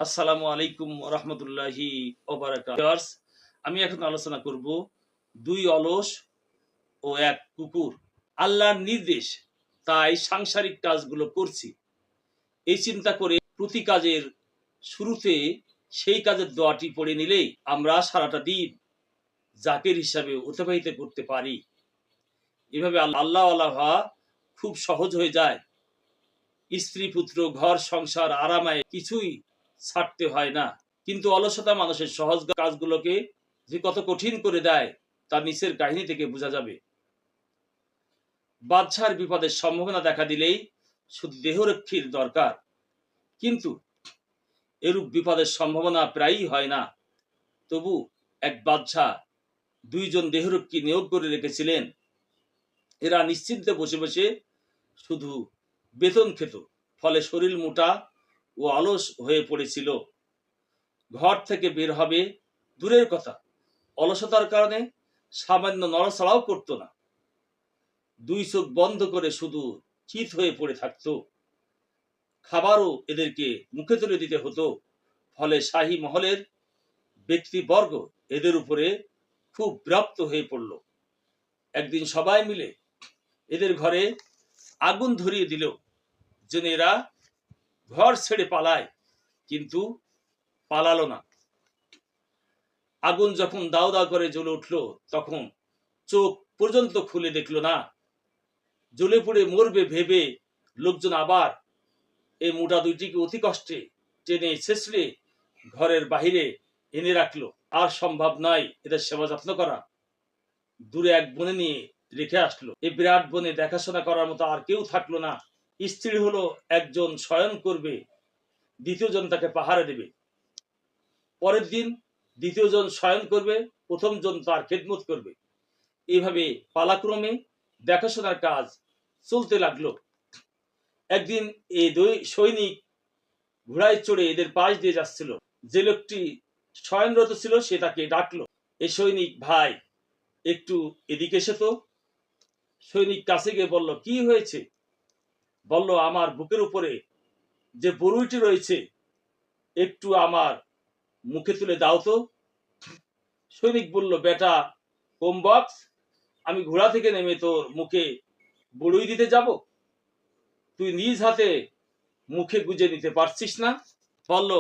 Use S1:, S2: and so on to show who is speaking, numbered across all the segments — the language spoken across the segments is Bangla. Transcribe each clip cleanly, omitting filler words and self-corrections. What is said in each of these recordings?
S1: আসসালামু আলাইকুম রহমতুল্লাহি ওবারাকাতুহু। আমি এখন আলোচনা করব দুই অলস ও এক কুকুর। আল্লাহর নির্দেশ, তাই সাংসারিক কাজগুলো করছি। এই চিন্তা করে প্রতি কাজের শুরুতে সেই কাজের দোয়াটি পড়ে নিলেই আমরা সারাটা দিন জাকের হিসাবে অতিবাহিত করতে পারি। এভাবে আল্লাহ হওয়া খুব সহজ হয়ে যায়। স্ত্রী পুত্র ঘর সংসার আরামায় কিছুই ছাড়তে হয় না। কিন্তু অলসতা মানুষের সহজ কাজগুলোকে যে কত কঠিন করে দেয় তা নিচের কাহিনী থেকে বোঝা যাবে। বাদশার বিপদের সম্ভাবনা দেখা দিলেই শুধু দেহরক্ষীর দরকার, কিন্তু এরূপ বিপদের সম্ভাবনা প্রায়ই হয় না। তবু এক বাদশাহ দুইজন দেহরক্ষী নিয়োগ করে রেখেছিলেন। এরা নিশ্চিন্তে বসে বসে শুধু বেতন খেত, ফলে শরীর মোটা ও অলস হয়ে পড়েছিল। ঘর থেকে বের হবে দূরের কথা, অলসতার কারণে সামান্য নড়াচড়াও করতো না। দুই চোখ বন্ধ করে শুধু চিত হয়ে পড়ে থাকতো। খাবারও এদেরকে মুখে তুলে দিতে হতো। ফলে শাহী মহলের ব্যক্তিবর্গ এদের উপরে খুব বিরক্ত হয়ে পড়ল। একদিন সবাই মিলে এদের ঘরে আগুন ধরিয়ে দিল, যেন এরা ঘর ছেড়ে পালায়, কিন্তু পালালো না। আগুন যখন দাও দাও করে জ্বলে উঠল, তখন চোখ পর্যন্ত খুলে দেখল না। জ্বলে পুড়ে মরবে ভেবে লোকজন আবার এই মোটা দুইটিকে অতি কষ্টে টেনে ছেঁচড়ে ঘরের বাহিরে এনে রাখলো। আর সম্ভব নয় এদের সেবা যত্ন করা। দূরে এক বনে নিয়ে রেখে আসলো। এই বিরাট বনে দেখাশোনা করার মতো আর কেউ থাকলো না। স্ত্রী হলো একজন শয়ন করবে, দ্বিতীয় জন তাকে পাহারা দেবে। পরের দিন দ্বিতীয় জন শয়ন করবে, প্রথম জন তার খেদমত করবে। এইভাবে পালাক্রমে দেখাশোনার কাজ চলতে লাগলো। একদিন এই দুই সৈনিক ঘোড়ায় চড়ে এদের পাশ দিয়ে যাচ্ছিল। যে লোকটি শয়নরত ছিল সে তাকে ডাকলো, এই সৈনিক ভাই, একটু এদিকে এসে তো। সৈনিক কাছে গিয়ে বলল, কি হয়েছে? বলল, আমার বুকের উপরে যে বরুইটি রয়েছে একটু আমার মুখে তুলে দাও তো। সৈনিক বলল, বেটা কমবক্স, আমি ঘোড়া থেকে নেমে তোর মুখে বড়ুই দিতে যাব? তুই নিজ হাতে মুখে গুজে নিতে পারছিস না? বলল,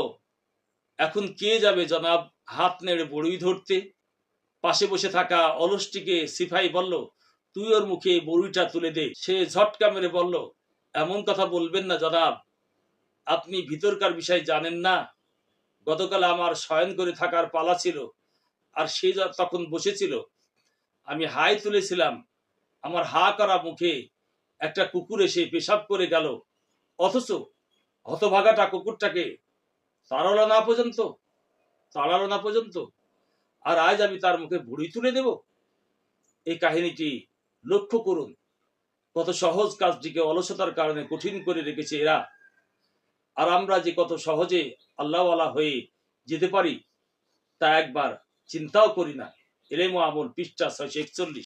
S1: এখন কে যাবে জনাব হাত নেড়ে বড়ুই ধরতে? পাশে বসে থাকা অলসটিকে সিপাই বলল, তুই ওর মুখে বড়ুইটা তুলে দে। সে ঝটকা মেরে বলল, এমন কথা বলবেন না জনাব, আপনি ভিতরকার বিষয় জানেন না। গতকাল আমার শয়ন করে থাকার পালা ছিল, আর সে তখন বসেছিল। আমি হাই তুলেছিলাম, আমার হা করা মুখে একটা কুকুর এসে পেশাব করে গেল, অথচ হতভাগাটা কুকুরটাকে তাড়ালো না পর্যন্ত, আর আজ আমি তার মুখে বুড়ি তুলে দেব? এই কাহিনীটি লক্ষ্য করুন, কত সহজ কাজটিকে অলসতার কারণে কঠিন করে রেখেছে এরা। আর আমরা যে কত সহজে আল্লাহওয়ালা হয়ে যেতে পারি তা একবার চিন্তাও করি না। এলেম ও আমল, পৃষ্ঠা 641।